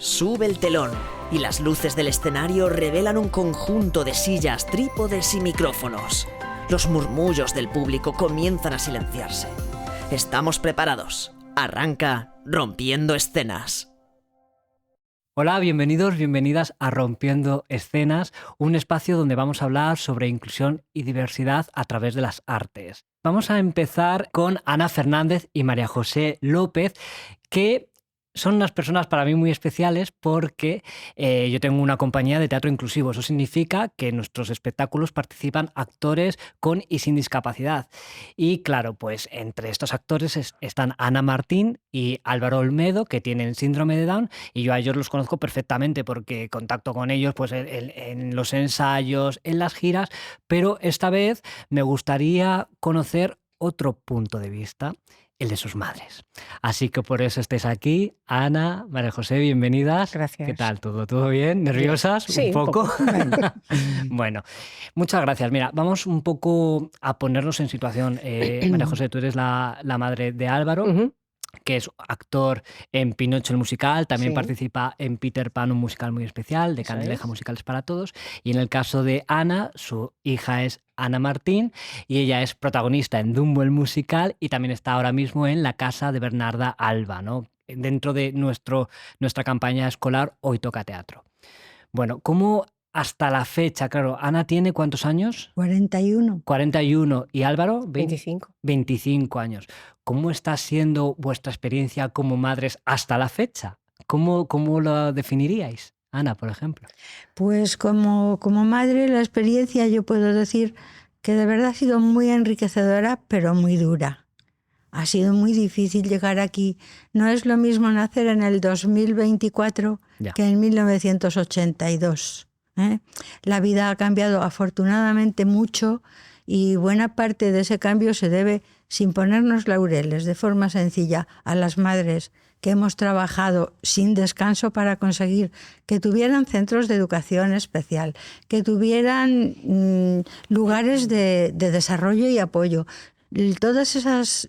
Sube el telón y las luces del escenario revelan un conjunto de sillas, trípodes y micrófonos. Los murmullos del público comienzan a silenciarse. Estamos preparados. Arranca Rompiendo Escenas. Hola, bienvenidos, bienvenidas a Rompiendo Escenas, un espacio donde vamos a hablar sobre inclusión y diversidad a través de las artes. Vamos a empezar con Ana Fernández y María José López, que son unas personas para mí muy especiales porque yo tengo una compañía de teatro inclusivo. Eso significa que en nuestros espectáculos participan actores con y sin discapacidad. Y claro, pues entre estos actores están Ana Martín y Álvaro Olmedo, que tienen síndrome de Down, y yo a ellos los conozco perfectamente porque contacto con ellos pues, en los ensayos, en las giras, pero esta vez me gustaría conocer otro punto de vista, el de sus madres. Así que por eso estáis aquí. Ana, María José, bienvenidas. Gracias. ¿Qué tal? ¿Todo bien? ¿Nerviosas? Sí, ¿Un poco? Bueno, muchas gracias. Mira, vamos un poco a ponernos en situación. María José, tú eres la madre de Álvaro. Que es actor en Pinocho el musical, también participa en Peter Pan, un musical muy especial, de Candileja Musicales para Todos. Y en el caso de Ana, su hija es Ana Martín y ella es protagonista en Dumbo el musical y también está ahora mismo en La Casa de Bernarda Alba, ¿no? Dentro de nuestra campaña escolar Hoy Toca Teatro. Bueno, ¿cómo hasta la fecha? Claro, Ana tiene ¿cuántos años? 41. 41. ¿Y Álvaro? 25. 25 años. ¿Cómo está siendo vuestra experiencia como madres hasta la fecha? ¿Cómo lo definiríais? Ana, por ejemplo. Pues como madre la experiencia yo puedo decir que de verdad ha sido muy enriquecedora, pero muy dura. Ha sido muy difícil llegar aquí. No es lo mismo nacer en el 2024 que en 1982. La vida ha cambiado afortunadamente mucho y buena parte de ese cambio se debe, sin ponernos laureles, de forma sencilla, a las madres que hemos trabajado sin descanso para conseguir que tuvieran centros de educación especial, que tuvieran lugares de desarrollo y apoyo. Todas esas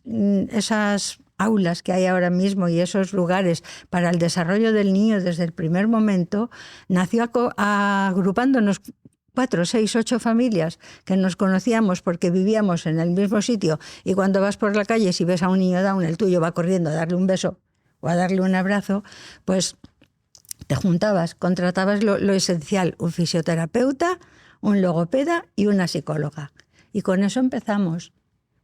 aulas que hay ahora mismo y esos lugares para el desarrollo del niño desde el primer momento, nació agrupándonos 4, 6, 8 familias que nos conocíamos porque vivíamos en el mismo sitio y cuando vas por la calle si ves a un niño Down, el tuyo va corriendo a darle un beso o a darle un abrazo, pues te juntabas, contratabas lo esencial, un fisioterapeuta, un logopeda y una psicóloga. Y con eso empezamos.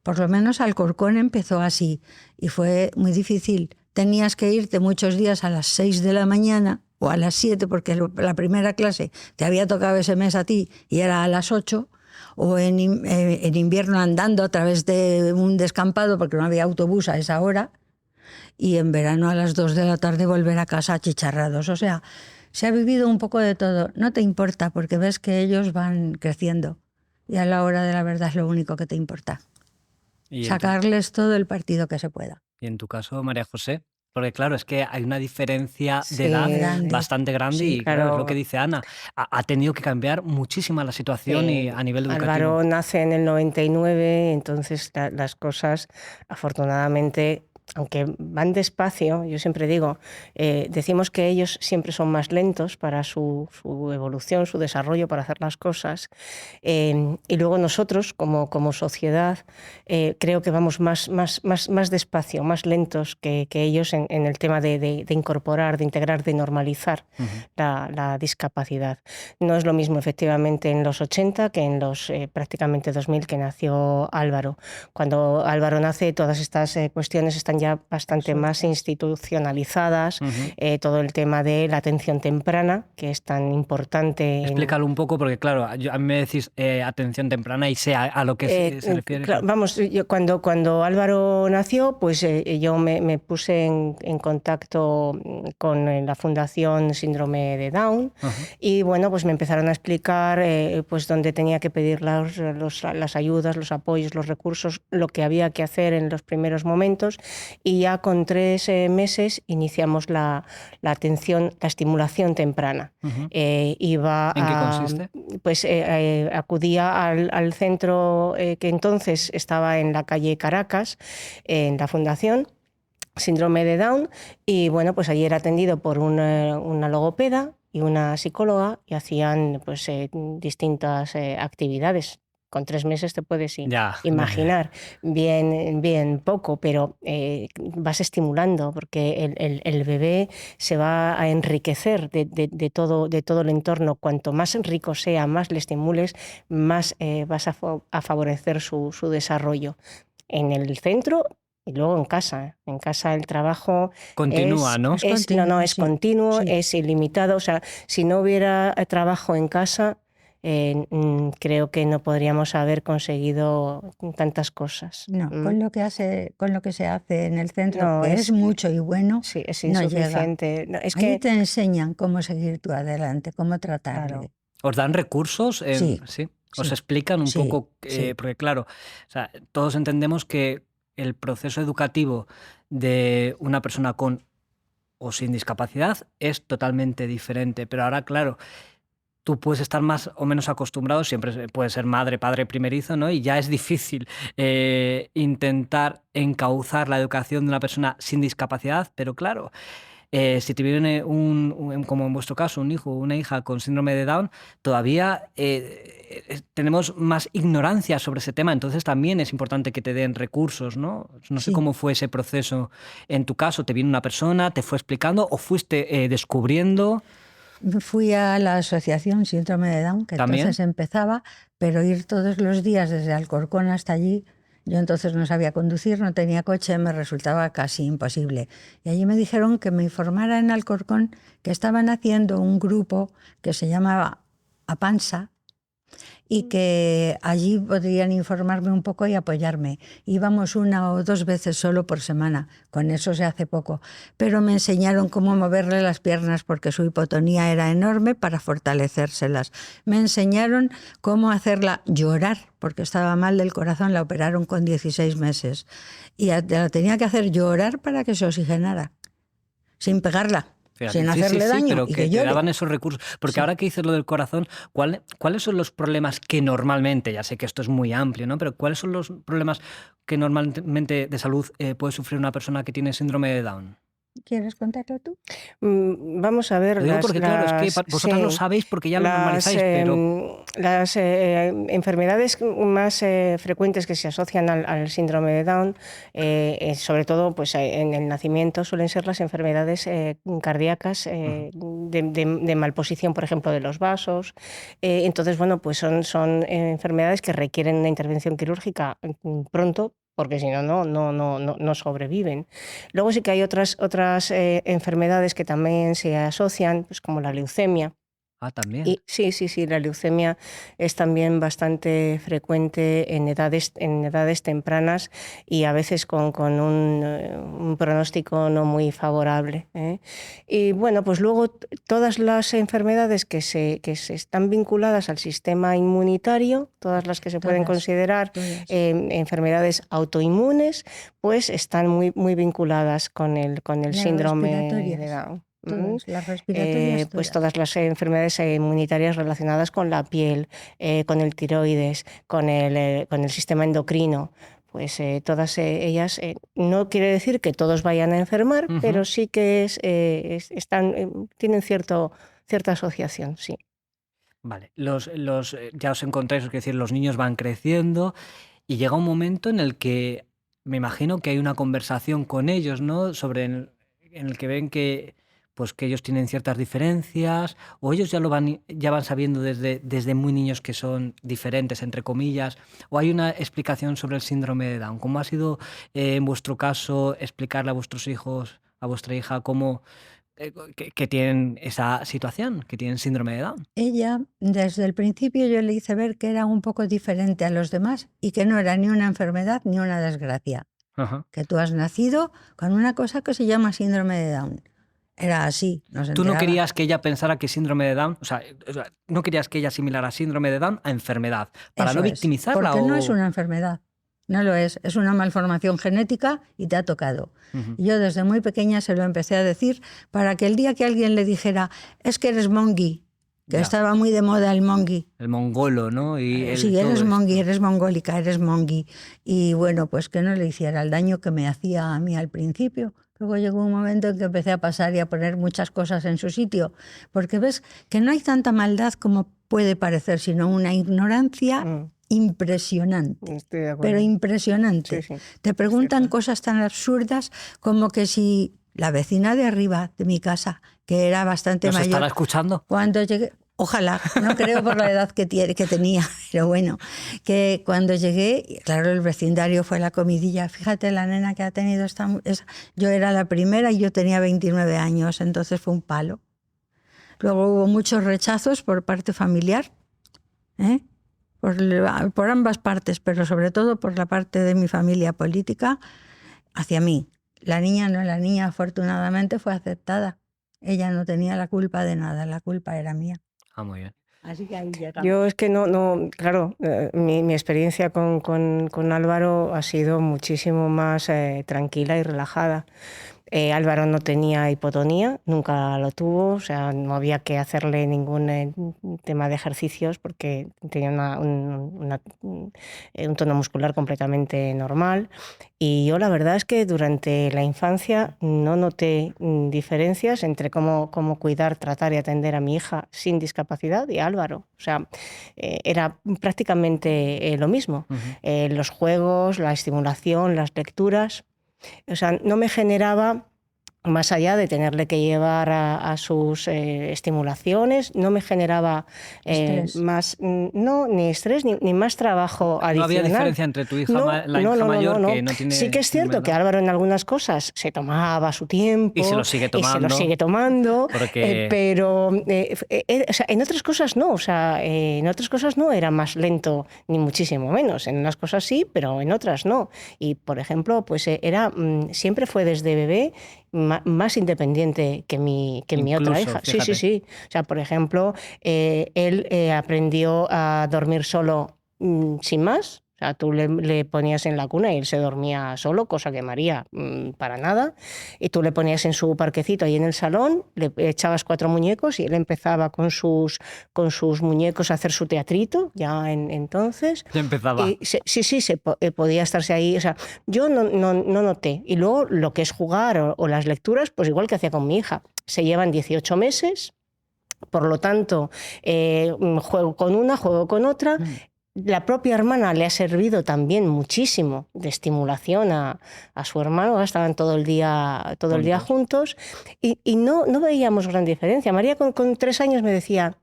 Por lo menos Alcorcón empezó así y fue muy difícil. Tenías que irte muchos días a las 6 de la mañana o a las 7 porque la primera clase te había tocado ese mes a ti y era a las 8, o en invierno andando a través de un descampado porque no había autobús a esa hora, y en verano a las 2 de la tarde volver a casa achicharrados. O sea, se ha vivido un poco de todo. No te importa porque ves que ellos van creciendo y a la hora de la verdad es lo único que te importa. Sacarles todo el partido que se pueda. Y en tu caso, María José, porque claro, es que hay una diferencia de edad bastante grande y claro, es lo que dice Ana, ha tenido que cambiar muchísimo la situación y a nivel educativo. Álvaro nace en el 99, entonces las cosas afortunadamente, aunque van despacio, yo siempre digo, decimos que ellos siempre son más lentos para su evolución, su desarrollo, para hacer las cosas. Y luego nosotros, como sociedad, creo que vamos más despacio, más lentos que ellos en el tema de incorporar, de integrar, de normalizar la discapacidad. No es lo mismo, efectivamente, en los 80 que en los prácticamente 2000 que nació Álvaro. Cuando Álvaro nace, todas estas cuestiones están ya bastante más institucionalizadas, todo el tema de la atención temprana, que es tan importante. Explícalo un poco, porque claro, a mí me decís atención temprana y sé a lo que se refiere. Claro, vamos, yo cuando Álvaro nació, pues yo me puse en contacto con la Fundación Síndrome de Down y bueno, pues me empezaron a explicar pues dónde tenía que pedir las ayudas, los apoyos, los recursos, lo que había que hacer en los primeros momentos. Y ya con 3 meses iniciamos la atención, la estimulación temprana. ¿En qué consiste? Pues acudía al centro que entonces estaba en la calle Caracas, en la Fundación, síndrome de Down, y bueno, pues allí era atendido por una logopeda y una psicóloga, y hacían pues distintas actividades. Con 3 meses te puedes Ya. imaginar, bien poco, pero vas estimulando, porque el bebé se va a enriquecer de todo el entorno. Cuanto más rico sea, más le estimules, más vas a favorecer su desarrollo. En el centro y luego en casa. En casa el trabajo Continúa, ¿no? es Sí, continuo, sí. es ilimitado. O sea, si no hubiera trabajo en casa, creo que no podríamos haber conseguido tantas cosas. No, con lo que se hace en el centro, No, que es mucho y bueno, sí, es no llega. insuficiente. No, es Ahí que, te enseñan cómo seguir tú adelante, cómo claro, tratarle. ¿Os dan recursos? Sí, Sí. ¿Os sí, explican un sí, poco? sí. Porque claro, o sea, todos entendemos que el proceso educativo de una persona con o sin discapacidad es totalmente diferente. Pero ahora, claro, tú puedes estar más o menos acostumbrado, siempre puedes ser madre, padre primerizo, ¿no? Y ya es difícil intentar encauzar la educación de una persona sin discapacidad, pero claro, si te viene como en vuestro caso, un hijo o una hija con síndrome de Down, todavía tenemos más ignorancia sobre ese tema, entonces también es importante que te den recursos, ¿no? No sé Sí. cómo fue ese proceso en tu caso, ¿te vino una persona, te fue explicando o fuiste descubriendo? Fui a la asociación Síndrome de Down, que ¿También? entonces empezaba, pero ir todos los días desde Alcorcón hasta allí, yo entonces no sabía conducir, no tenía coche, me resultaba casi imposible. Y allí me dijeron que me informara en Alcorcón que estaban haciendo un grupo que se llamaba APANSA, y que allí podrían informarme un poco y apoyarme. Íbamos 1 o 2 veces solo por semana, con eso se hace poco, pero me enseñaron cómo moverle las piernas porque su hipotonía era enorme para fortalecérselas. Me enseñaron cómo hacerla llorar porque estaba mal del corazón, la operaron con 16 meses y la tenía que hacer llorar para que se oxigenara, sin pegarla. Fíjate, Sin sí, hacerle daño pero y que que te llore. daban esos recursos. Porque Sí. ahora que dices lo del corazón, ¿cuáles son los problemas que normalmente, ya sé que esto es muy amplio, ¿no? Pero ¿cuáles son los problemas que normalmente de salud puede sufrir una persona que tiene síndrome de Down? ¿Quieres contarlo tú? Vamos a ver, Lo digo porque, claro, es que vosotras lo sí, sabéis porque ya lo las normalizáis, pero enfermedades más frecuentes que se asocian al síndrome de Down, sobre todo pues, en el nacimiento, suelen ser las enfermedades cardíacas de malposición, por ejemplo, de los vasos. Entonces, bueno, pues son enfermedades que requieren una intervención quirúrgica pronto, porque si no, no sobreviven. Luego sí que hay otras enfermedades que también se asocian, pues como la leucemia. también. Y sí, la leucemia es también bastante frecuente en edades tempranas y a veces con un pronóstico no muy favorable, ¿eh? Y bueno, pues luego todas las enfermedades que se están vinculadas al sistema inmunitario, todas las que se pueden Todas, considerar todas. enfermedades autoinmunes, pues están muy vinculadas con el Las síndrome de respiratorias, Down. todas, las respiratorias, Pues todas. todas las enfermedades inmunitarias relacionadas con la piel, con el tiroides, con el sistema endocrino, pues todas ellas, no quiere decir que todos vayan a enfermar, Ujú. pero sí que tienen cierta asociación, sí. Vale, ya os encontráis, es decir, los niños van creciendo y llega un momento en el que me imagino que hay una conversación con ellos, ¿no? En el que ven pues, que ellos tienen ciertas diferencias o ellos ya van sabiendo desde muy niños que son diferentes, entre comillas, o hay una explicación sobre el síndrome de Down. ¿Cómo ha sido en vuestro caso explicarle a vuestros hijos, a vuestra hija, cómo que tienen esa situación, que tienen síndrome de Down? Ella, desde el principio yo le hice ver que era un poco diferente a los demás y que no era ni una enfermedad ni una desgracia. Ajá. Que tú has nacido con una cosa que se llama síndrome de Down. Era así, nos ¿Tú no enteraba. querías que ella pensara que síndrome de Down, o sea, no querías que ella asimilara síndrome de Down a enfermedad, para Eso no es, victimizarla porque o...? no es una enfermedad, no lo es una malformación genética y te ha tocado. Ujú. Yo desde muy pequeña se lo empecé a decir para que el día que alguien le dijera es que eres mongi, que Ya. estaba muy de moda el mongi. El mongolo, ¿no? Y Sí, todo eres esto. mongi, eres mongólica, eres mongi. Y bueno, pues que no le hiciera el daño que me hacía a mí al principio, Luego llegó un momento en que empecé a pasar y a poner muchas cosas en su sitio, porque ves que no hay tanta maldad como puede parecer, sino una ignorancia impresionante. Estoy de acuerdo. Pero impresionante. Sí, sí, Te preguntan cierto. cosas tan absurdas como que si la vecina de arriba de mi casa, que era bastante ¿Nos mayor, estará escuchando? cuando llegué, ojalá, no creo por la edad que tenía, pero bueno, que cuando llegué, claro, el vecindario fue la comidilla. Fíjate, la nena que ha tenido yo era la primera y yo tenía 29 años, entonces fue un palo. Luego hubo muchos rechazos por parte familiar, ¿eh? Por ambas partes, pero sobre todo por la parte de mi familia política hacia mí. La niña afortunadamente fue aceptada. Ella no tenía la culpa de nada, la culpa era mía. Ah, muy bien. Así que ahí llegamos. Yo es que claro, mi experiencia con Álvaro ha sido muchísimo más tranquila y relajada. Álvaro no tenía hipotonía, nunca lo tuvo, o sea, no había que hacerle ningún tema de ejercicios porque tenía un tono muscular completamente normal. Y yo la verdad es que durante la infancia no noté diferencias entre cómo cuidar, tratar y atender a mi hija sin discapacidad y a Álvaro. O sea, era prácticamente lo mismo. Los juegos, la estimulación, las lecturas. O sea, no me generaba, más allá de tenerle que llevar a sus estimulaciones, no me generaba más, ni estrés ni más trabajo adicional. No había diferencia entre tu hija, la hija mayor, que no tiene... Sí que es cierto que Álvaro en algunas cosas se tomaba su tiempo. Y se lo sigue tomando. Porque... pero o sea, en otras cosas no. O sea, en otras cosas no era más lento, ni muchísimo menos. En unas cosas sí, pero en otras no. Y, por ejemplo, pues siempre fue desde bebé más independiente que mi otra hija. Fíjate. Sí. O sea, por ejemplo, él aprendió a dormir solo sin más. O sea, tú le ponías en la cuna y él se dormía solo, cosa que María para nada. Y tú le ponías en su parquecito ahí en el salón, le echabas 4 muñecos y él empezaba con sus muñecos a hacer su teatrito, ya entonces. Ya empezaba. Podía estarse ahí. O sea, yo no noté. Y luego lo que es jugar o las lecturas, pues igual que hacía con mi hija. Se llevan 18 meses, por lo tanto, juego con una, juego con otra. La propia hermana le ha servido también muchísimo de estimulación a su hermano. Estaban todo el día juntos y no veíamos gran diferencia. María con 3 años me decía,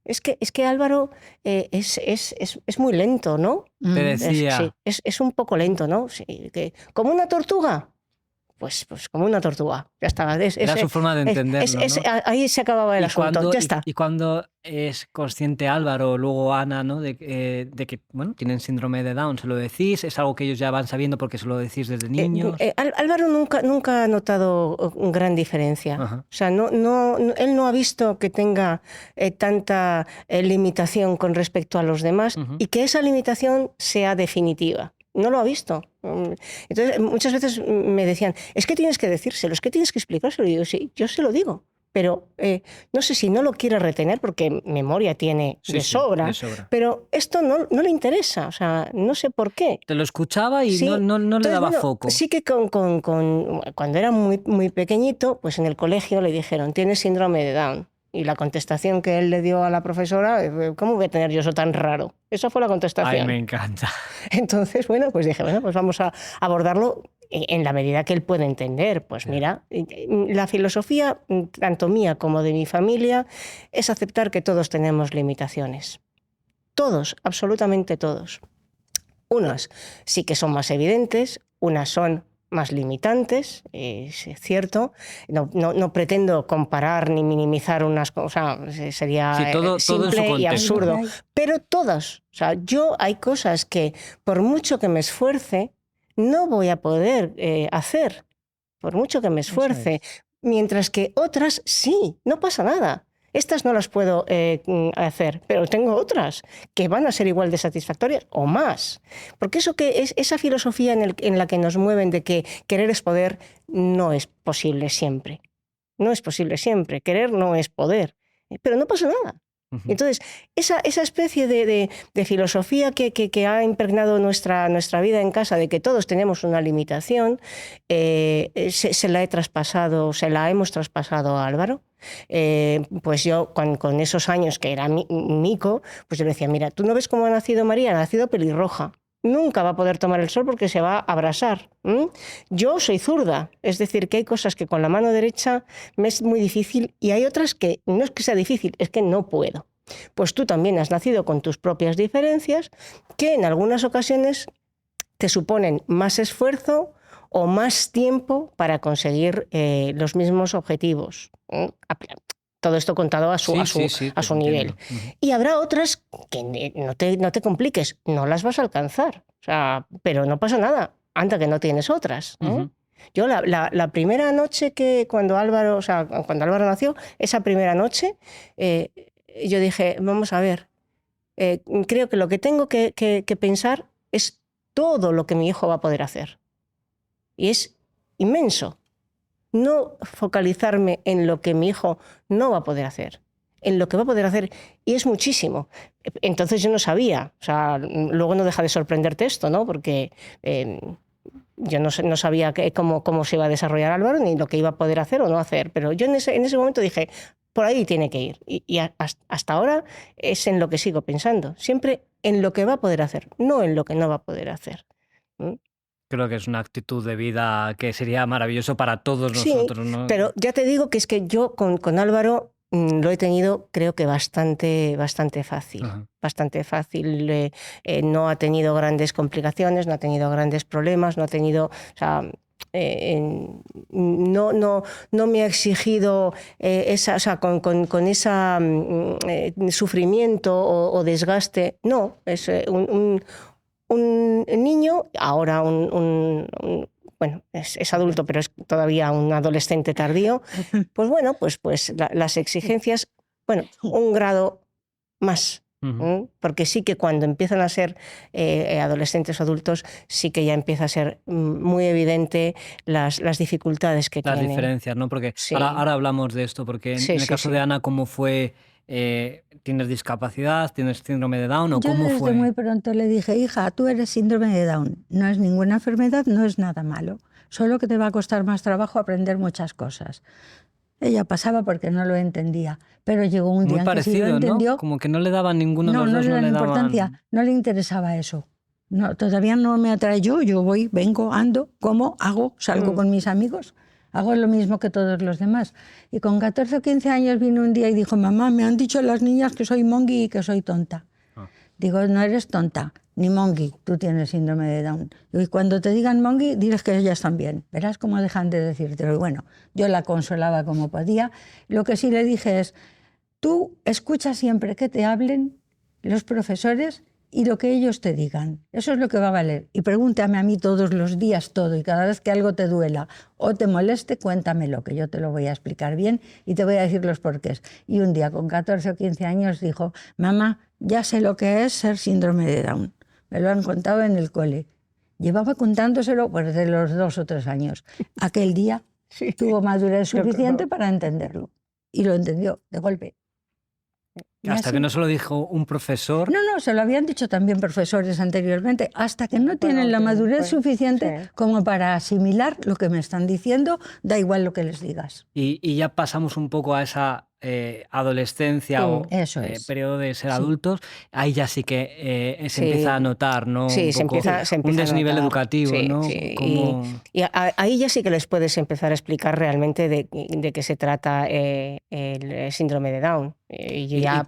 es que Álvaro es muy lento, ¿no? Te decía... Es un poco lento, ¿no? Sí, ¿como una tortuga? Pues como una tortuga, ya estaba. Era su forma de entenderlo, ¿no? Ahí se acababa el asunto, ya está. Y cuando es consciente Álvaro, luego Ana, ¿no? de que bueno, tienen síndrome de Down, ¿se lo decís? ¿Es algo que ellos ya van sabiendo porque se lo decís desde niños? Álvaro nunca ha notado gran diferencia. Ajá. O sea, él no ha visto que tenga tanta limitación con respecto a los demás y que esa limitación sea definitiva. No lo ha visto. Entonces, muchas veces me decían, es que tienes que decírselo, es que tienes que explicárselo. Y yo, sí, yo se lo digo, pero no sé si no lo quiere retener porque memoria tiene de sobra, pero esto no le interesa, o sea, no sé por qué. Te lo escuchaba y no le daba foco. Sí que cuando era muy, muy pequeñito, pues en el colegio le dijeron, tienes síndrome de Down. Y la contestación que él le dio a la profesora, ¿cómo voy a tener yo eso tan raro? Esa fue la contestación. Ay, me encanta. Entonces, pues dije, pues vamos a abordarlo en la medida que él puede entender. Pues mira, la filosofía, tanto mía como de mi familia, es aceptar que todos tenemos limitaciones. Todos, absolutamente todos. Unas sí que son más evidentes, unas son más limitantes, es cierto. No pretendo comparar ni minimizar unas cosas, sería simple y absurdo. Pero todas, o sea, hay cosas que por mucho que me esfuerce, no voy a poder hacer, por mucho que me esfuerce, mientras que otras sí, no pasa nada. Estas no las puedo hacer, pero tengo otras que van a ser igual de satisfactorias o más. Porque esa filosofía en la que nos mueven de que querer es poder no es posible siempre. No es posible siempre. Querer no es poder. Pero no pasa nada. Entonces, esa especie de filosofía que ha impregnado nuestra vida en casa, de que todos tenemos una limitación, se la hemos traspasado a Álvaro. Pues yo con esos años que era mico, pues yo le decía, mira, ¿tú no ves cómo ha nacido María? Ha nacido pelirroja. Nunca va a poder tomar el sol porque se va a abrasar. Yo soy zurda, es decir, que hay cosas que con la mano derecha me es muy difícil y hay otras que no es que sea difícil, es que no puedo. Pues tú también has nacido con tus propias diferencias que en algunas ocasiones te suponen más esfuerzo o más tiempo para conseguir los mismos objetivos. Todo esto contado a su nivel. Y habrá otras que no te compliques, no las vas a alcanzar. O sea, pero no pasa nada, anda que no tienes otras. Yo la primera noche cuando Álvaro nació, esa primera noche, yo dije, vamos a ver, creo que lo que tengo que pensar es todo lo que mi hijo va a poder hacer. Y es inmenso. No focalizarme en lo que mi hijo no va a poder hacer, en lo que va a poder hacer, y es muchísimo. Entonces yo no sabía, o sea, luego no deja de sorprenderte esto, ¿no? Porque yo no sabía cómo se iba a desarrollar Álvaro, ni lo que iba a poder hacer o no hacer, pero yo en ese momento dije, por ahí tiene que ir, y hasta ahora es en lo que sigo pensando, siempre en lo que va a poder hacer, no en lo que no va a poder hacer. Creo que es una actitud de vida que sería maravilloso para todos nosotros, ¿no? Pero ya te digo que es que yo con Álvaro lo he tenido, creo que bastante fácil. Ajá. Bastante fácil. No ha tenido grandes complicaciones, no ha tenido grandes problemas, no ha tenido... O sea, no me ha exigido con ese sufrimiento o desgaste. No, es un niño, ahora bueno, es adulto, pero es todavía un adolescente tardío, pues bueno, pues las exigencias, bueno, un grado más. Porque sí que cuando empiezan a ser adolescentes o adultos, sí que ya empieza a ser muy evidente las dificultades que tienen. Las diferencias, ¿no? Porque ahora hablamos de esto, porque en el caso de Ana, ¿cómo fue? ¿Tienes discapacidad? ¿Tienes síndrome de Down? ¿O cómo fue? Yo desde muy pronto le dije, hija, tú eres síndrome de Down. No es ninguna enfermedad, no es nada malo. Solo que te va a costar más trabajo aprender muchas cosas. Ella pasaba porque no lo entendía, pero llegó un día en que sí lo entendió. ¿No? Como que no le daban ninguno de los dos. No le daban importancia, no le interesaba eso. No, todavía no me atrae yo voy, vengo, ando, como, hago, salgo con mis amigos. Hago lo mismo que todos los demás. Y con 14 o 15 años vino un día y dijo, mamá, me han dicho las niñas que soy mongi y que soy tonta. Digo, no eres tonta, ni mongi, tú tienes síndrome de Down. Y cuando te digan mongi, diles que ellas también. Verás cómo dejan de decírtelo. Y bueno, yo la consolaba como podía. Lo que sí le dije es, tú escucha siempre que te hablen los profesores y lo que ellos te digan. Eso es lo que va a valer. Y pregúntame a mí todos los días todo, y cada vez que algo te duela o te moleste, cuéntamelo, que yo te lo voy a explicar bien y te voy a decir los porqués. Y un día, con 14 o 15 años, dijo, mamá, ya sé lo que es ser síndrome de Down. Me lo han contado en el cole. Llevaba contándoselo desde los 2 o 3 años. Aquel día tuvo madurez suficiente para entenderlo. Y lo entendió de golpe. Hasta que no se lo dijo un profesor. No, se lo habían dicho también profesores anteriormente. Hasta que no tienen la madurez suficiente como para asimilar lo que me están diciendo, da igual lo que les digas. Y ya pasamos un poco a esa adolescencia o periodo de ser adultos. Ahí ya sí que se empieza a notar, ¿no? Sí, se empieza un desnivel educativo, ¿no? Y ahí ya sí que les puedes empezar a explicar realmente de qué se trata el síndrome de Down.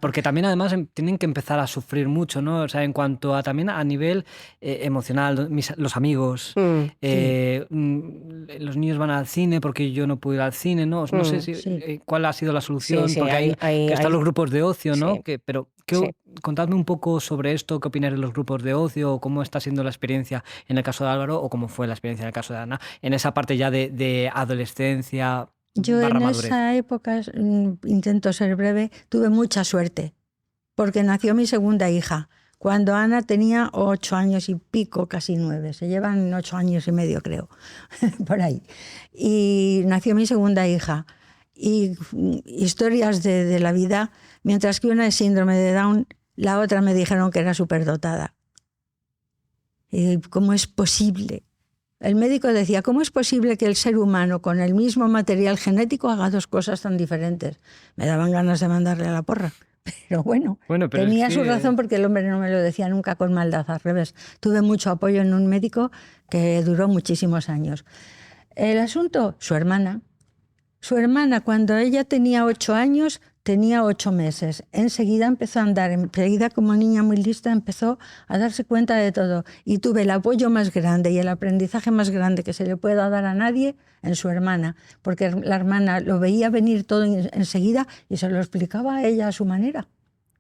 Porque también además tienen que empezar a sufrir mucho, ¿no? O sea, en cuanto también a nivel emocional, los amigos, los niños van al cine porque yo no puedo ir al cine, ¿no? No sé cuál ha sido la solución, porque están los grupos de ocio, ¿no? Contadme un poco sobre esto, qué opináis de los grupos de ocio, cómo está siendo la experiencia en el caso de Álvaro o cómo fue la experiencia en el caso de Ana, en esa parte ya de adolescencia. Yo en esa época, intento ser breve, tuve mucha suerte, porque nació mi segunda hija, cuando Ana tenía 8 años y pico, casi 9, se llevan 8 años y medio creo, por ahí. Y nació mi segunda hija, historias de la vida, mientras que una es síndrome de Down, la otra me dijeron que era superdotada. ¿Y cómo es posible? El médico decía, ¿cómo es posible que el ser humano con el mismo material genético haga dos cosas tan diferentes? Me daban ganas de mandarle a la porra. Pero bueno, pero tenía es su que... razón, porque el hombre no me lo decía nunca con maldad, al revés. Tuve mucho apoyo en un médico que duró muchísimos años. El asunto, su hermana. Su hermana, cuando ella tenía 8 años, tenía 8 meses. Enseguida empezó a andar, enseguida como niña muy lista empezó a darse cuenta de todo. Y tuve el apoyo más grande y el aprendizaje más grande que se le pueda dar a nadie en su hermana, porque la hermana lo veía venir todo enseguida y se lo explicaba a ella a su manera.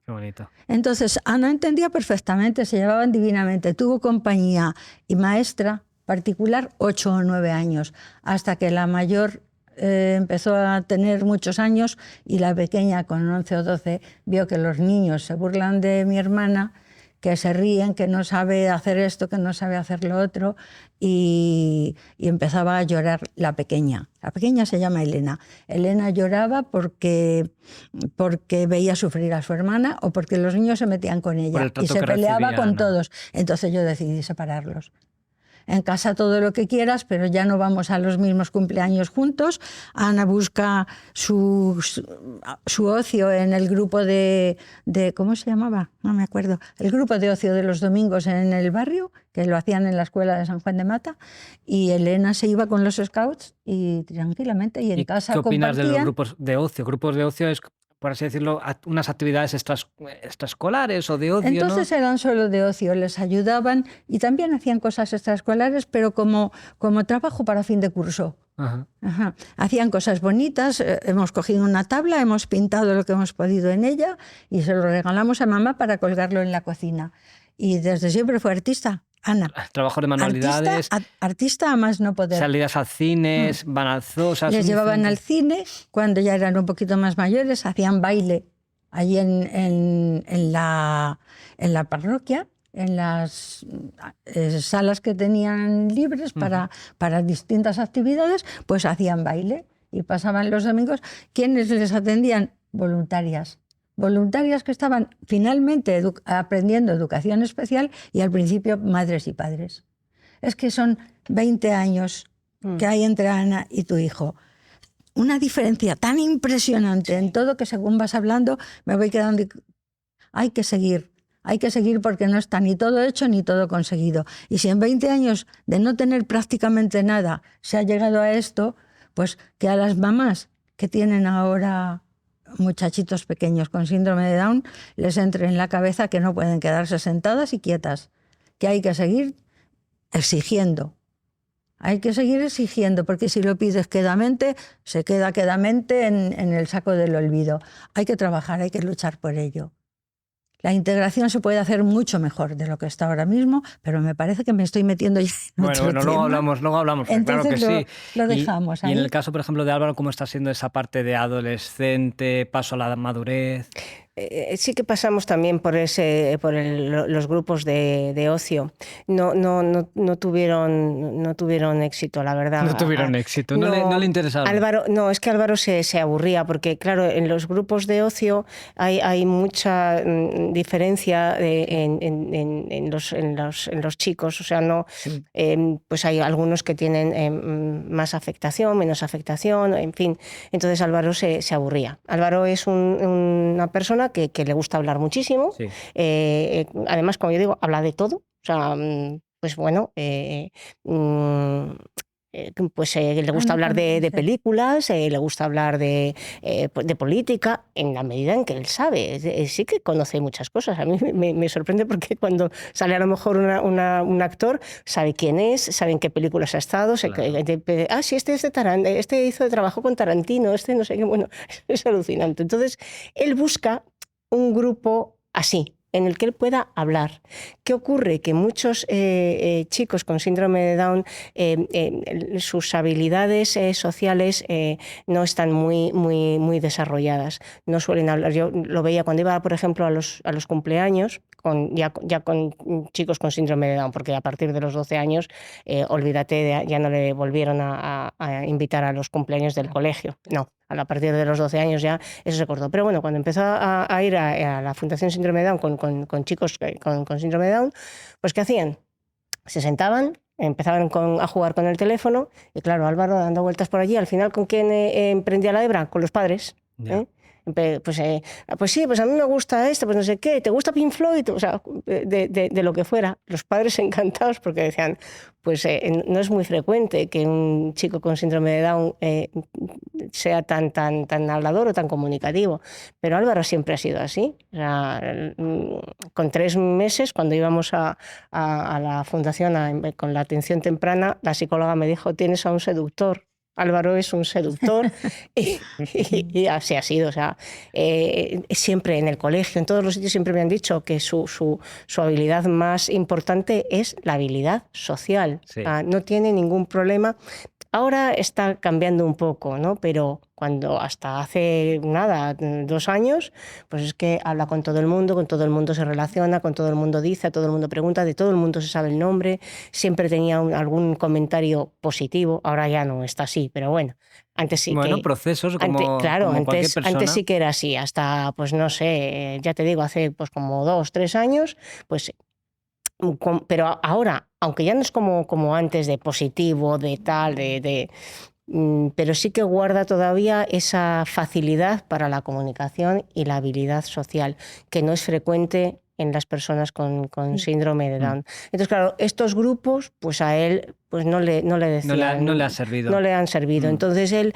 Qué bonito. Entonces, Ana entendía perfectamente, se llevaban divinamente, tuvo compañía y maestra particular 8 o 9 años, hasta que la mayor empezó a tener muchos años y la pequeña con 11 o 12 vio que los niños se burlan de mi hermana, que se ríen, que no sabe hacer esto, que no sabe hacer lo otro, y empezaba a llorar la pequeña. La pequeña se llama Elena. Elena lloraba porque veía sufrir a su hermana o porque los niños se metían con ella y se peleaba con todos. Entonces yo decidí separarlos. En casa todo lo que quieras, pero ya no vamos a los mismos cumpleaños juntos. Ana busca su ocio en el grupo de... ¿Cómo se llamaba? No me acuerdo. El grupo de ocio de los domingos en el barrio, que lo hacían en la escuela de San Juan de Mata. Y Elena se iba con los scouts y tranquilamente, y en casa compartían. ¿Qué opinas de los grupos de ocio? Grupos de ocio es, por así decirlo, unas actividades extraescolares o de ocio, entonces, ¿no? Eran solo de ocio, les ayudaban y también hacían cosas extraescolares, pero como trabajo para fin de curso. Ajá. Ajá. Hacían cosas bonitas, hemos cogido una tabla, hemos pintado lo que hemos podido en ella y se lo regalamos a mamá para colgarlo en la cocina. Y desde siempre fue artista, Ana. Trabajo de manualidades. Artista a más no poder. Salidas a cines, van al zoo. Les llevaban al cine cuando ya eran un poquito más mayores, hacían baile allí en la parroquia, en las salas que tenían libres para distintas actividades, pues hacían baile y pasaban los domingos. ¿Quiénes les atendían? Voluntarias. Voluntarias que estaban finalmente aprendiendo educación especial y al principio madres y padres. Es que son 20 años que hay entre Ana y tu hijo. Una diferencia tan impresionante en todo que según vas hablando me voy quedando... Hay que seguir porque no está ni todo hecho ni todo conseguido. Y si en 20 años de no tener prácticamente nada se ha llegado a esto, pues que a las mamás que tienen ahora muchachitos pequeños con síndrome de Down les entre en la cabeza que no pueden quedarse sentadas y quietas, que hay que seguir exigiendo. Hay que seguir exigiendo, porque si lo pides quedamente, se queda quedamente en el saco del olvido. Hay que trabajar, hay que luchar por ello. La integración se puede hacer mucho mejor de lo que está ahora mismo, pero me parece que me estoy metiendo ya en otro tema. Luego hablamos. Entonces claro que sí. Lo dejamos ahí. Y en el caso, por ejemplo, de Álvaro, ¿cómo está siendo esa parte de adolescente, paso a la madurez? Sí que pasamos también por los grupos de ocio. No tuvieron éxito, la verdad. No tuvieron éxito, no le interesaba. Es que Álvaro se aburría, porque claro, en los grupos de ocio hay mucha diferencia en los chicos. O sea, pues hay algunos que tienen más afectación, menos afectación, en fin. Entonces Álvaro se aburría. Álvaro es una persona que le gusta hablar muchísimo. Sí. Además, como yo digo, habla de todo. O sea, pues bueno, le gusta hablar de películas, le gusta hablar de política, en la medida en que él sabe. Sí que conoce muchas cosas. A mí me sorprende porque cuando sale a lo mejor un actor, sabe quién es, sabe en qué películas ha estado. Claro. Sí, este es de Tarantino, este hizo de trabajo con Tarantino, este no sé qué. Bueno, es alucinante. Entonces, él busca un grupo así, en el que él pueda hablar. ¿Qué ocurre? Que muchos chicos con síndrome de Down, sus habilidades sociales no están muy desarrolladas. No suelen hablar. Yo lo veía cuando iba, por ejemplo, a los cumpleaños ya con chicos con síndrome de Down, porque a partir de los 12 años, olvídate, ya no le volvieron a invitar a los cumpleaños del colegio. No, a partir de los 12 años ya eso se cortó. Pero bueno, cuando empezó a ir a la Fundación Síndrome de Down con chicos con síndrome de Down, pues ¿qué hacían? Se sentaban, empezaban a jugar con el teléfono y claro, Álvaro dando vueltas por allí, al final ¿con quién emprendía la hebra? Con los padres. Ya. Pues sí, pues a mí me gusta esto, pues no sé qué, ¿te gusta Pink Floyd? O sea, de lo que fuera. Los padres encantados porque decían, pues no es muy frecuente que un chico con síndrome de Down sea tan hablador o tan comunicativo. Pero Álvaro siempre ha sido así. O sea, con 3 meses, cuando íbamos a la fundación con la atención temprana, la psicóloga me dijo, tienes a un seductor. Álvaro es un seductor y así ha sido. O sea, siempre en el colegio, en todos los sitios siempre me han dicho que su habilidad más importante es la habilidad social. Sí. O sea, no tiene ningún problema. Ahora está cambiando un poco, ¿no? Pero cuando hasta hace 2 años, pues es que habla con todo el mundo se relaciona, con todo el mundo dice, a todo el mundo pregunta, de todo el mundo se sabe el nombre, siempre tenía algún comentario positivo, ahora ya no está así, pero bueno, antes sí bueno, que... procesos como cualquier persona. Antes sí que era así, hasta, pues no sé, ya te digo, hace pues como 2, 3 años, pues... Pero ahora, aunque ya no es como antes de positivo, de tal, pero sí que guarda todavía esa facilidad para la comunicación y la habilidad social, que no es frecuente en las personas con síndrome de Down. Entonces, claro, estos grupos, pues a él pues no le decían... No le ha servido. No le han servido. Entonces, él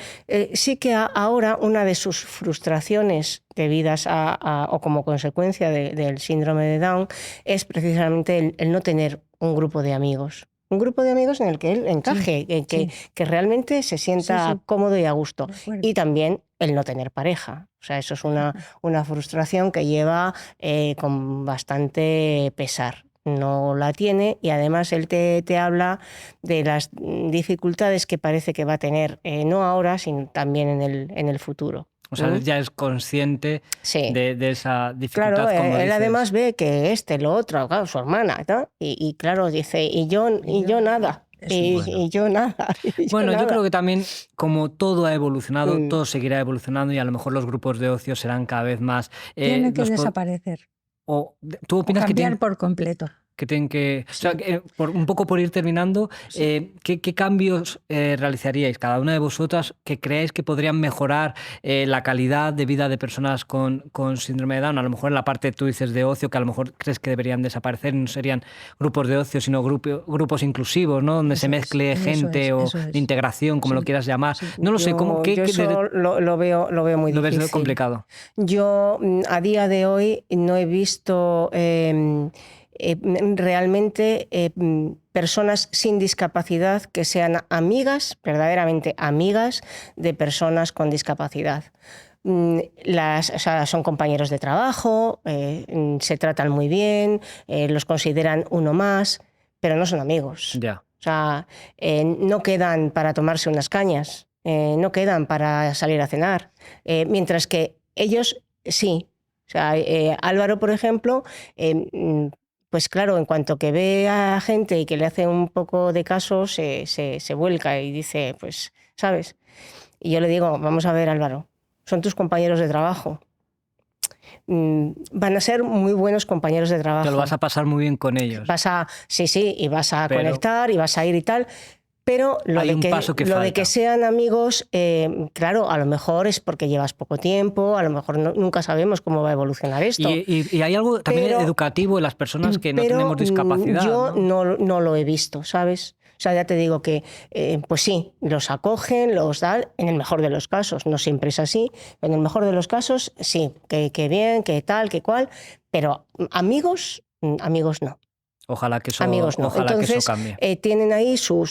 sí que ahora una de sus frustraciones debidas o como consecuencia del síndrome de Down es precisamente el no tener un grupo de amigos. Un grupo de amigos en el que él encaje, que realmente se sienta cómodo y a gusto. Y también el no tener pareja. O sea, eso es una frustración que lleva con bastante pesar. No la tiene y además él te habla de las dificultades que parece que va a tener, no ahora, sino también en el futuro. O sea, él ya es consciente de esa dificultad. Claro, como él dices. además ve que lo otro, claro, su hermana, ¿no? Y claro, dice, y yo nada. Y yo nada. Bueno, yo creo que también, como todo ha evolucionado, todo seguirá evolucionando y a lo mejor los grupos de ocio serán cada vez más... Tiene que desaparecer. ¿Tú opinas cambiar por completo? Que tienen que... O sea, un poco por ir terminando, ¿qué cambios realizaríais cada una de vosotras que creáis que podrían mejorar la calidad de vida de personas con síndrome de Down? A lo mejor en la parte, tú dices, de ocio, que a lo mejor crees que deberían desaparecer, no serían grupos de ocio, sino grupos inclusivos, ¿no? Donde se mezcle gente o de integración, como lo quieras llamar. No lo sé, ¿cómo? Yo eso lo veo muy difícil. ¿Lo ves complicado? Yo, a día de hoy, no he visto... realmente personas sin discapacidad que sean amigas, verdaderamente amigas de personas con discapacidad. O sea, son compañeros de trabajo, se tratan muy bien, los consideran uno más, pero no son amigos. Ya. O sea, no quedan para tomarse unas cañas, no quedan para salir a cenar, mientras que ellos sí. O sea, Álvaro, por ejemplo, pues claro, en cuanto que ve a gente y que le hace un poco de caso, se vuelca y dice, pues, ¿sabes? Y yo le digo, vamos a ver, Álvaro, son tus compañeros de trabajo. Van a ser muy buenos compañeros de trabajo. Te lo vas a pasar muy bien con ellos. Sí, y vas a conectar y vas a ir y tal. Pero lo de que sean amigos, claro, a lo mejor es porque llevas poco tiempo, a lo mejor nunca sabemos cómo va a evolucionar esto. Y hay algo también educativo en las personas que no tenemos discapacidad. Yo no lo he visto, ¿sabes? O sea, ya te digo que, pues sí, los acogen, los dan, en el mejor de los casos, no siempre es así, pero en el mejor de los casos sí, que bien, que tal, que cual, pero amigos no. Ojalá que eso, amigos no. Entonces, que eso cambie. Tienen ahí su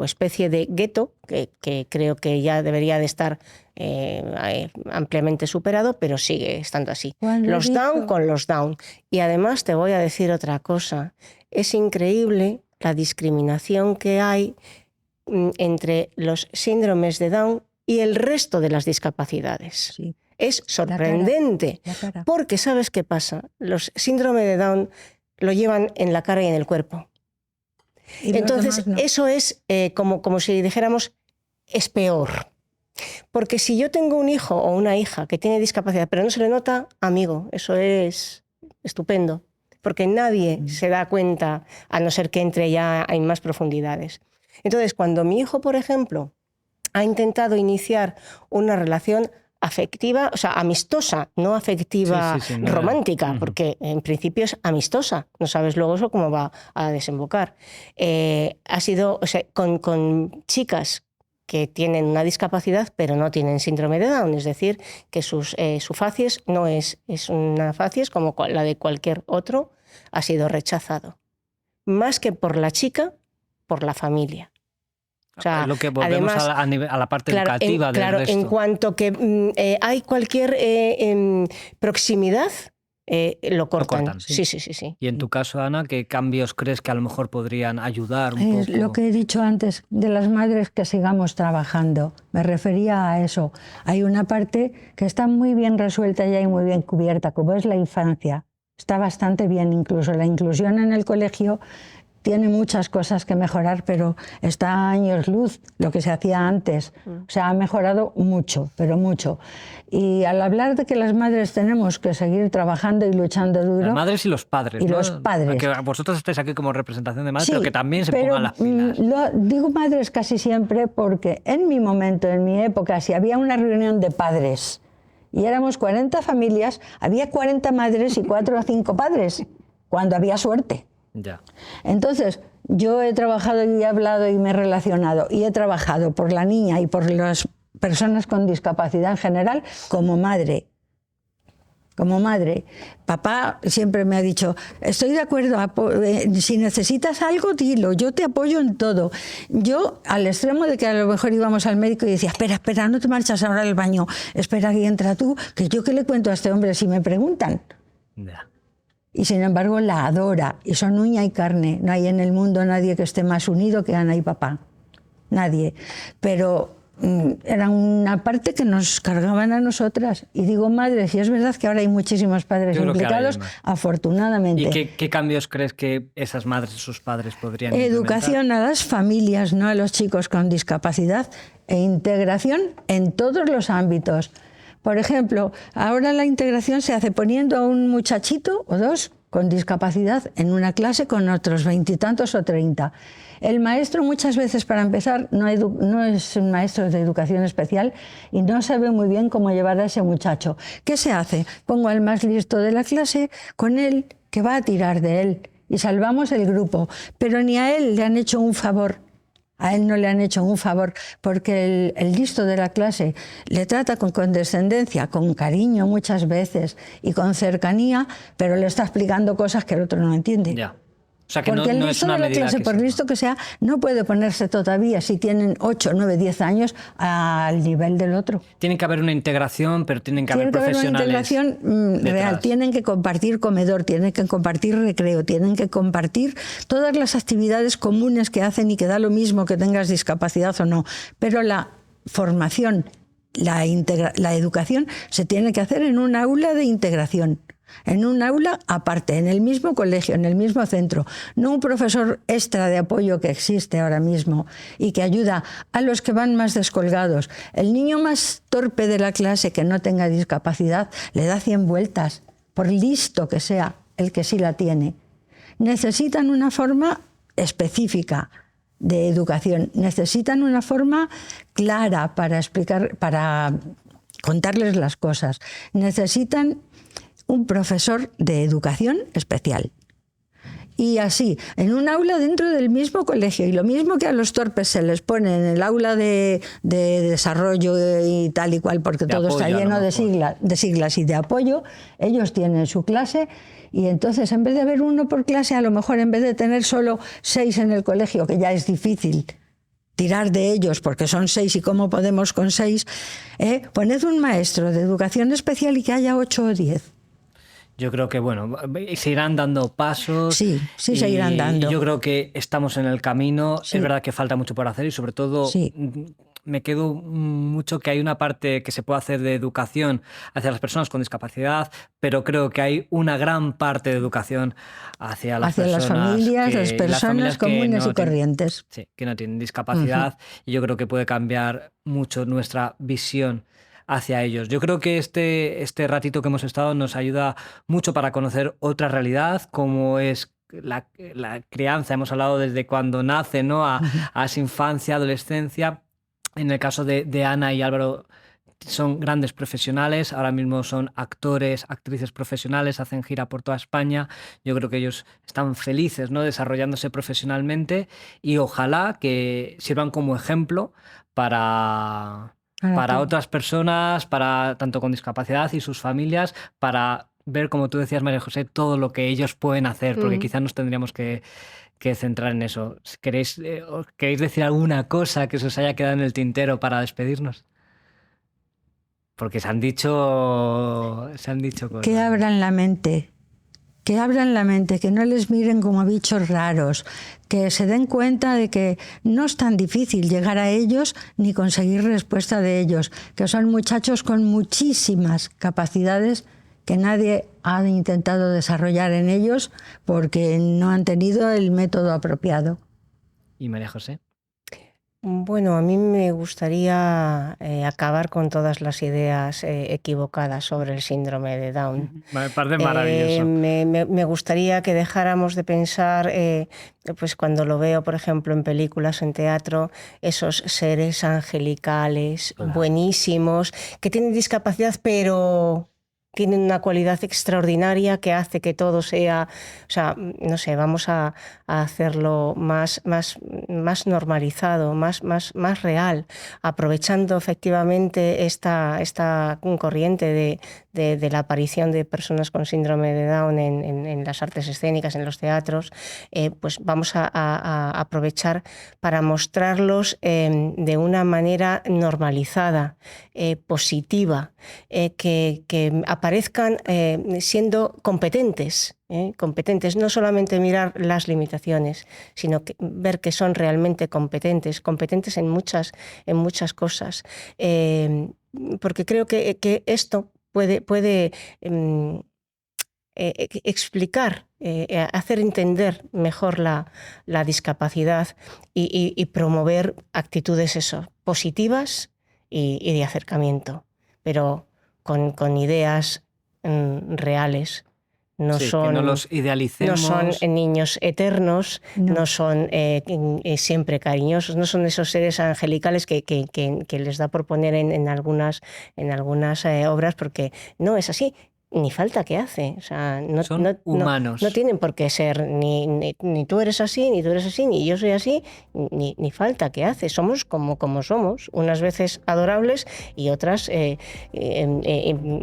especie de gueto, que creo que ya debería de estar ampliamente superado, pero sigue estando así. Los down con los down. Y además te voy a decir otra cosa. Es increíble la discriminación que hay entre los síndromes de Down y el resto de las discapacidades. Sí. es sorprendente. La cara. Porque ¿sabes qué pasa? Los síndrome de Down lo llevan en la cara y en el cuerpo. Y los Entonces, demás no. eso es como si dijéramos, es peor. Porque si yo tengo un hijo o una hija que tiene discapacidad, pero no se le nota, amigo, eso es estupendo. Porque nadie se da cuenta, a no ser que entre ya en más profundidades. Entonces, cuando mi hijo, por ejemplo, ha intentado iniciar una relación afectiva, o sea, amistosa, no afectiva no romántica, porque en principio es amistosa, no sabes luego eso cómo va a desembocar. Ha sido, o sea, con chicas que tienen una discapacidad pero no tienen síndrome de Down, es decir, que su facies no es una facies como la de cualquier otro, ha sido rechazado. Más que por la chica, por la familia. O sea, lo que volvemos además, a la parte claro, educativa del resto. En cuanto que hay cualquier proximidad, lo cortan. Sí. Sí. Y en tu caso, Ana, ¿qué cambios crees que a lo mejor podrían ayudar un poco? Lo que he dicho antes de las madres, que sigamos trabajando. Me refería a eso. Hay una parte que está muy bien resuelta ya y muy bien cubierta, como es la infancia. Está bastante bien, incluso la inclusión en el colegio tiene muchas cosas que mejorar, pero está a años luz lo que se hacía antes. O sea, ha mejorado mucho, pero mucho. Y al hablar de que las madres tenemos que seguir trabajando y luchando duro... Las madres y los padres, y ¿no? los padres. Que vosotros estáis aquí como representación de madres, Sí, pero que también se pongan las pilas. Digo madres casi siempre porque en mi momento, en mi época, si había una reunión de padres y éramos 40 familias, había 40 madres y 4 o 5 padres, cuando había suerte. Ya. Entonces, yo he trabajado y he hablado y me he relacionado y he trabajado por la niña y por las personas con discapacidad en general como madre. Como madre. Papá siempre me ha dicho, estoy de acuerdo, si necesitas algo, dilo, yo te apoyo en todo. Yo, al extremo de que a lo mejor íbamos al médico y decía, espera, no te marchas ahora al baño, espera que entra tú, que yo qué le cuento a este hombre si me preguntan. Ya. Y sin embargo la adora, y son uña y carne. No hay en el mundo nadie que esté más unido que Ana y papá. Nadie. Pero era una parte que nos cargaban a nosotras. Y digo madres, y es verdad que ahora hay muchísimos padres implicados, afortunadamente. ¿Y qué cambios crees que esas madres y sus padres podrían Educación a las familias, no a los chicos con discapacidad, e integración en todos los ámbitos. Por ejemplo, ahora la integración se hace poniendo a un muchachito o dos con discapacidad en una clase con otros 20 y tantos o 30. El maestro muchas veces, para empezar, no es un maestro de educación especial y no sabe muy bien cómo llevar a ese muchacho. ¿Qué se hace? Pongo al más listo de la clase con él, que va a tirar de él, y salvamos el grupo. Pero ni a él le han hecho un favor. A él no le han hecho un favor, porque el listo de la clase le trata con condescendencia, con cariño muchas veces y con cercanía, pero le está explicando cosas que el otro no entiende. Ya. O sea, que porque el no listo es una de la medida clase, que por listo que sea, no puede ponerse todavía, si tienen 8, 9, 10 años, al nivel del otro. Tiene que haber una integración, pero tienen que haber profesionales. Tiene que haber una integración real. Tienen que compartir comedor, tienen que compartir recreo, tienen que compartir todas las actividades comunes que hacen y que da lo mismo que tengas discapacidad o no. Pero la formación, la educación se tiene que hacer en un aula de integración. En un aula aparte, en el mismo colegio, en el mismo centro, no un profesor extra de apoyo que existe ahora mismo y que ayuda a los que van más descolgados. El niño más torpe de la clase que no tenga discapacidad le da 100 vueltas, por listo que sea el que sí la tiene. Necesitan una forma específica de educación, necesitan una forma clara para explicar, para contarles las cosas. Necesitan un profesor de educación especial. Y así, en un aula dentro del mismo colegio, y lo mismo que a los torpes se les pone en el aula de desarrollo y tal y cual, porque todo está lleno de siglas y de apoyo, ellos tienen su clase, y entonces en vez de haber uno por clase, a lo mejor en vez de tener solo 6 en el colegio, que ya es difícil tirar de ellos porque son 6 y cómo podemos con 6, poned un maestro de educación especial y que haya 8 o 10. Yo creo que, bueno, se irán dando pasos. Sí, se irán dando. Y yo creo que estamos en el camino. Sí. Es verdad que falta mucho por hacer y sobre todo Sí. me quedo mucho que hay una parte que se puede hacer de educación hacia las personas con discapacidad, pero creo que hay una gran parte de educación hacia las Hacia las familias, las personas familias que comunes no y corrientes. Sí, que no tienen discapacidad. Y yo creo que puede cambiar mucho nuestra visión hacia ellos. Yo creo que este ratito que hemos estado nos ayuda mucho para conocer otra realidad, como es la crianza. Hemos hablado desde cuando nace, ¿no? a su infancia, adolescencia. En el caso de Ana y Álvaro, son grandes profesionales, ahora mismo son actores, actrices profesionales, hacen gira por toda España. Yo creo que ellos están felices, ¿no? Desarrollándose profesionalmente y ojalá que sirvan como ejemplo para otras personas, para tanto con discapacidad y sus familias, para ver, como tú decías, María José, todo lo que ellos pueden hacer, porque quizás nos tendríamos que centrar en eso. ¿Queréis decir alguna cosa que se os haya quedado en el tintero para despedirnos? Porque se han dicho cosas. Que abran la mente, que no les miren como bichos raros, que se den cuenta de que no es tan difícil llegar a ellos ni conseguir respuesta de ellos, que son muchachos con muchísimas capacidades que nadie ha intentado desarrollar en ellos porque no han tenido el método apropiado. ¿Y María José? Bueno, a mí me gustaría acabar con todas las ideas equivocadas sobre el síndrome de Down. Me parece maravilloso. Me gustaría que dejáramos de pensar, pues cuando lo veo, por ejemplo, en películas, en teatro, esos seres angelicales, buenísimos, que tienen discapacidad, pero tienen una cualidad extraordinaria que hace que todo sea, o sea, no sé, vamos a hacerlo más normalizado, más real, aprovechando efectivamente esta corriente de la aparición de personas con síndrome de Down en las artes escénicas, en los teatros. Pues vamos a aprovechar para mostrarlos de una manera normalizada, positiva, que aparezcan siendo competentes, no solamente mirar las limitaciones, sino ver que son realmente competentes en muchas cosas. Porque creo que esto puede explicar, hacer entender mejor la discapacidad y promover actitudes positivas y de acercamiento, pero con ideas reales. No son, que no los idealicemos. No son niños eternos, no son siempre cariñosos, no son esos seres angelicales que les da por poner en algunas obras, porque no es así. Ni falta que hace. O sea, son humanos. No tienen por qué ser ni tú eres así, ni tú eres así, ni yo soy así, ni falta que hace. Somos como somos, unas veces adorables y otras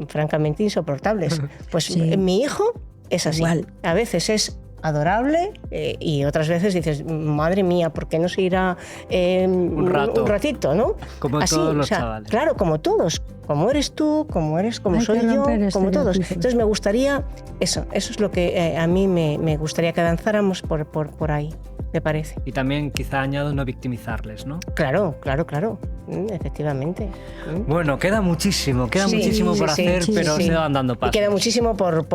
francamente insoportables. Pues sí. Mi hijo es así. Igual. A veces es adorable y otras veces dices, madre mía, ¿por qué no se irá un ratito, ¿no? Como así, todos los chavales. Claro, como todos. Como eres tú, como soy yo, como todos. Entonces me gustaría, eso es lo que a mí me gustaría que avanzáramos por ahí, me parece. Y también quizá añado no victimizarles, ¿no? Claro, efectivamente. Bueno, queda muchísimo por hacer, pero se van dando pasos. Y queda muchísimo por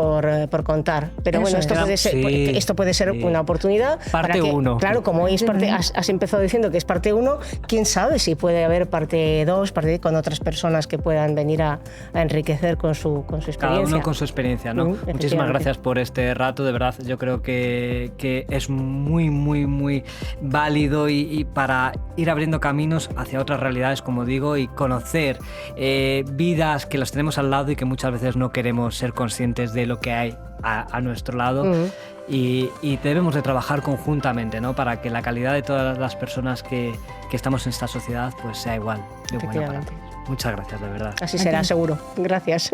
contar. Pero bueno, esto puede ser una oportunidad. Parte 1. Claro, como hoy has empezado diciendo que es parte 1, quién sabe si puede haber parte 2, con otras personas que puedan venir a enriquecer con su experiencia. Cada uno con su experiencia, ¿no? Muchísimas gracias por este rato, de verdad. Yo creo que es muy válido y para ir abriendo caminos hacia otras realidades, como digo, y conocer vidas que las tenemos al lado y que muchas veces no queremos ser conscientes de lo que hay a nuestro lado. Y debemos de trabajar conjuntamente, ¿no? Para que la calidad de todas las personas que estamos en esta sociedad pues sea igual de buena para todos. Muchas gracias, de verdad. Así será, seguro. Gracias.